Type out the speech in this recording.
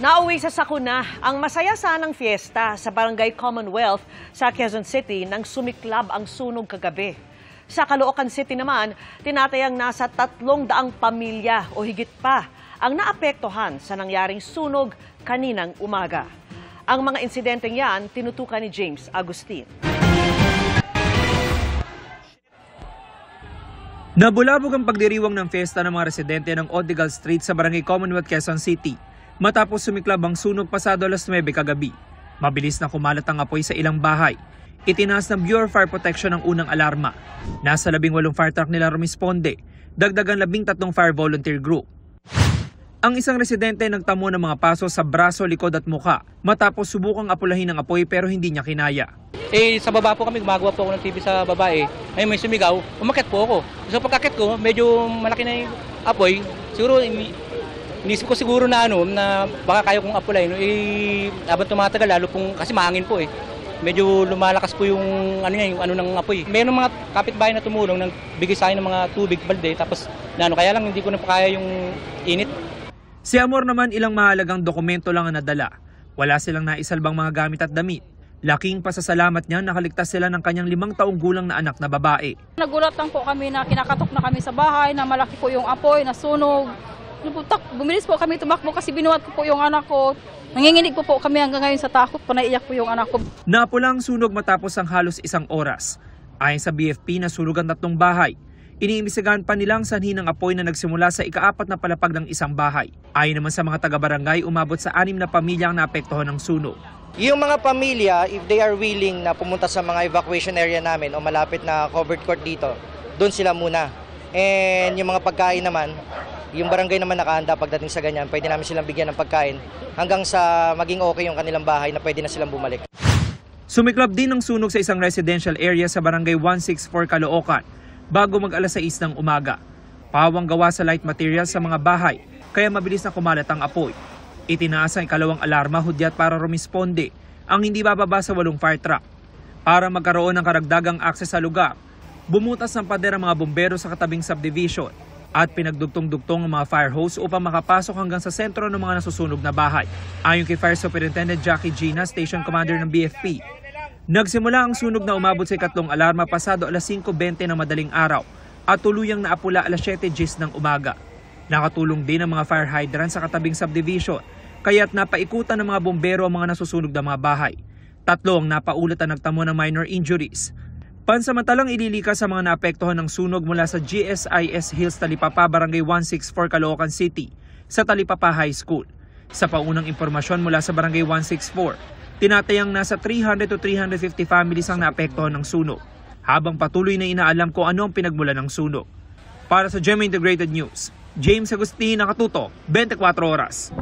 Nauwi sa sakuna ang masaya sanang fiesta sa Barangay Commonwealth sa Quezon City nang sumiklab ang sunog kagabi. Sa Caloocan City naman, tinatayang nasa 300 pamilya o higit pa ang naapektuhan sa nangyaring sunog kaninang umaga. Ang mga insidenteng yan tinutukan ni James Agustin. Nabulabog ang pagdiriwang ng fiesta ng mga residente ng Odigal Street sa Barangay Commonwealth, Quezon City matapos sumiklab ang sunog pasado alas 9 kagabi. Mabilis na kumalat ang apoy sa ilang bahay. Itinaas ng Bureau of Fire Protection ang unang alarma. Nasa 18 fire truck nila rumisponde, dagdagan 13 fire volunteer group. Ang isang residente nagtamo ng mga paso sa braso, likod at mukha matapos subukang apulahin ng apoy pero hindi niya kinaya. Sa baba po kami, gumagawa po ako ng TV sa baba Ay may sumigaw, umakyat po ako. So pagkakit ko, medyo malaki na yung apoy. Siguro, inisip ko siguro na na baka kaya kong apulay. Habang tumatagal, lalo pong, kasi mahangin po Medyo lumalakas po yung ng apoy. Mayroong mga kapitbahay na tumulong, nagbigay sa akin ng mga tubig, balde, tapos kaya lang hindi ko na kaya yung init. Si Amor naman ilang mahalagang dokumento lang ang nadala. Wala silang naisalbang mga gamit at damit. Laking pasasalamat niya nakaligtas sila ng kanyang 5 taong gulang na anak na babae. Nagulat lang po kami na kinakatok na kami sa bahay, na malaki po yung apoy, nasunog. Bumilis po kami tumakbo kasi binuhat ko po yung anak ko. Nanginginig po kami hanggang ngayon sa takot po, naiyak po yung anak ko. Napula ang sunog matapos ang halos 1 oras. Ayon sa BFP, nasunog ang 3 bahay. Iniimbestigahan pa nilang sanhi ng apoy na nagsimula sa ika-4 na palapag ng isang bahay. Ayon naman sa mga taga-barangay, umabot sa 6 na pamilya ang naapektuhan ng sunog. Yung mga pamilya, if they are willing na pumunta sa mga evacuation area namin o malapit na covered court dito, doon sila muna. And yung mga pagkain naman, yung barangay naman nakahanda pagdating sa ganyan, pwede namin silang bigyan ng pagkain hanggang sa maging okay yung kanilang bahay na pwede na silang bumalik. Sumiklab din ang sunog sa isang residential area sa Barangay 164 Caloocan bago mag-alas 6 ng umaga. Pawang gawa sa light materials sa mga bahay, kaya mabilis na kumalat ang apoy. Itinaas ang 2 alarma hudyat para rumisponde ang hindi bababa sa 8 fire truck. Para magkaroon ng karagdagang akses sa lugar, bumutas ng pader ang mga bumbero sa katabing subdivision at pinagdugtong-dugtong ang mga fire hose upang makapasok hanggang sa sentro ng mga nasusunog na bahay. Ayon kay Fire Superintendent Jackie Gina, Station Commander ng BFP, nagsimula ang sunog na umabot sa 3 alarma pasado alas 5:20 ng madaling araw at tuluyang naapula alas 7:10 ng umaga. Nakatulong din ang mga fire hydrant sa katabing subdivision, kaya't napaikutan ng mga bumbero ang mga nasusunog na mga bahay. 3 ang napaulat na nagtamo ng minor injuries. Pansamantalang ililikas sa mga naapektuhan ng sunog mula sa GSIS Hills Talipapa, Barangay 164 Caloocan City sa Talipapa High School. Sa paunang impormasyon mula sa Barangay 164, tinatayang nasa 300 to 350 families ang naapektuhan ng sunog, habang patuloy na inaalam kung ano ang pinagmulan ng sunog. Para sa GMA Integrated News, James Agustin, nakatutok, 24 oras.